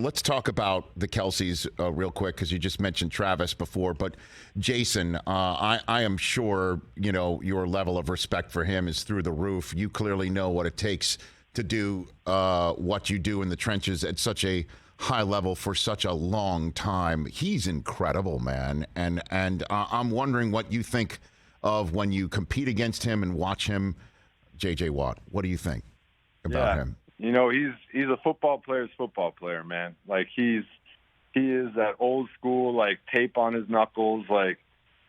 Let's talk about the Kelces real quick because you just mentioned Travis before. But Jason, I am sure your level of respect for him is through the roof. You clearly know what it takes to do what you do in the trenches at such a high level for such a long time. He's incredible, man. And I'm wondering what you think of when you compete against him and watch him. J.J. Watt, what do you think about him? He's a football player's football player, man. Like he is that old school, like tape on his knuckles, like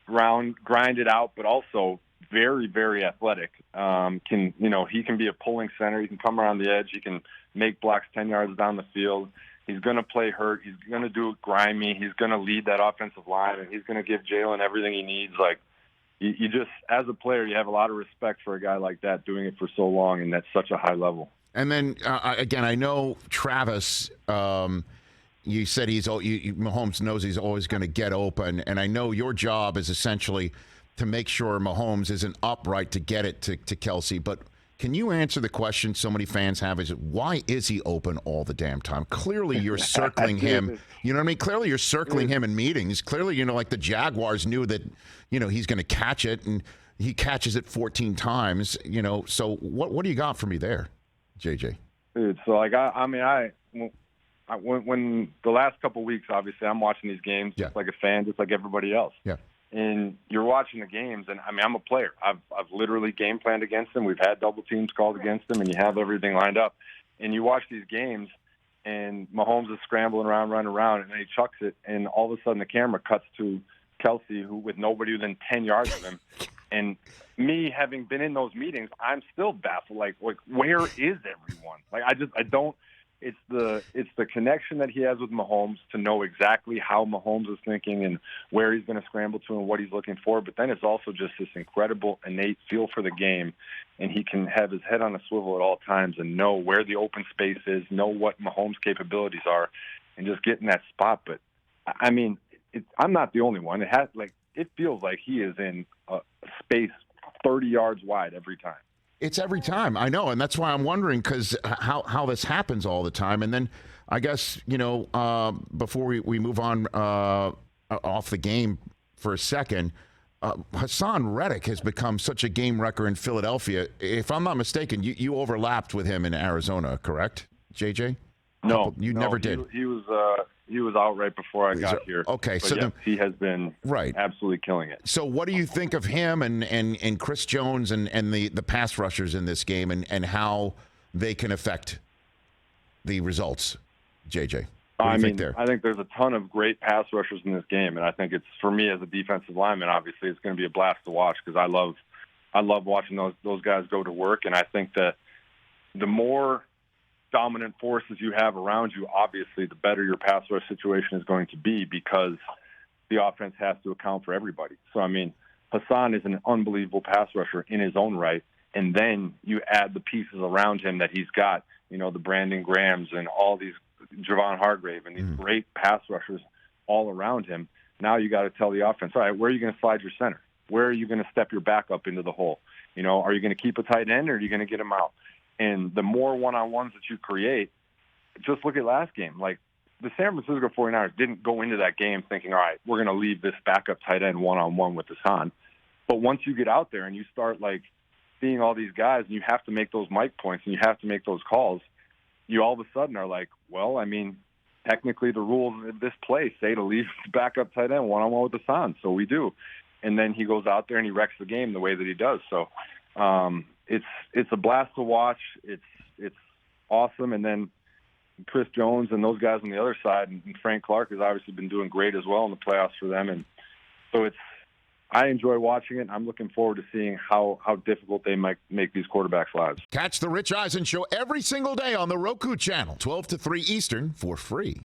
grind it out, but also very, very athletic. He can be a pulling center. He can come around the edge. He can make blocks 10 yards down the field. He's going to play hurt. He's going to do it grimy. He's going to lead that offensive line, and he's going to give Jalen everything he needs. Like you just, as a player, you have a lot of respect for a guy like that doing it for so long and at such a high level. And then, again, I know Travis, you said Mahomes knows he's always going to get open. And I know your job is essentially to make sure Mahomes isn't upright to get it to Kelce. But can you answer the question so many fans have is, why is he open all the damn time? Clearly, you're circling him. You know what I mean? Clearly, you're circling him in meetings. Clearly, like the Jaguars knew that, he's going to catch it. And he catches it 14 times, So what do you got for me there? JJ. Dude, so when the last couple of weeks, obviously, I'm watching these games just like a fan, just like everybody else. Yeah. And you're watching the games, and I'm a player. I've literally game planned against them. We've had double teams called against them, and you have everything lined up. And you watch these games, and Mahomes is scrambling around, running around, and then he chucks it, and all of a sudden the camera cuts to Kelce, who with nobody within 10 yards of him. And me having been in those meetings, I'm still baffled. Like where is everyone? Like I don't. It's the connection that he has with Mahomes to know exactly how Mahomes is thinking and where he's going to scramble to and what he's looking for. But then it's also just this incredible innate feel for the game, and he can have his head on a swivel at all times and know where the open space is, know what Mahomes' capabilities are, and just get in that spot. But I mean, I'm not the only one. It feels like he is in a space 30 yards wide every time. It's every time. I know, and that's why I'm wondering because how this happens all the time. And then I guess, before we move on off the game for a second, Hassan Reddick has become such a game wrecker in Philadelphia. If I'm not mistaken, you overlapped with him in Arizona, correct, JJ? No, never did. He was out right before I got here. Okay, but so yes, he has been absolutely killing it. So what do you think of him and Chris Jones and the pass rushers in this game and how they can affect the results, JJ? What do you think there? I think there's a ton of great pass rushers in this game, and I think it's, for me as a defensive lineman, obviously it's going to be a blast to watch because I love watching those guys go to work, and I think that the more dominant forces you have around you, obviously, the better your pass rush situation is going to be because the offense has to account for everybody. So, Hassan is an unbelievable pass rusher in his own right, and then you add the pieces around him that he's got, the Brandon Grahams and all these Javon Hargrave and these great pass rushers all around him. Now you got to tell the offense, all right, where are you going to slide your center? Where are you going to step your backup into the hole? Are you going to keep a tight end or are you going to get him out? And the more one-on-ones that you create, just look at last game. Like the San Francisco 49ers didn't go into that game thinking, all right, we're going to leave this backup tight end one-on-one with Hassan. But once you get out there and you start seeing all these guys and you have to make those mic points and you have to make those calls, you all of a sudden are like, well, technically the rules of this play say to leave the backup tight end one-on-one with Hassan. So we do. And then he goes out there and he wrecks the game the way that he does. So, it's a blast to watch. It's awesome. And then Chris Jones and those guys on the other side, and Frank Clark has obviously been doing great as well in the playoffs for them. And so I enjoy watching it. I'm looking forward to seeing how difficult they might make these quarterbacks' lives. Catch the Rich Eisen Show every single day on the Roku channel, 12 to 3 Eastern for free.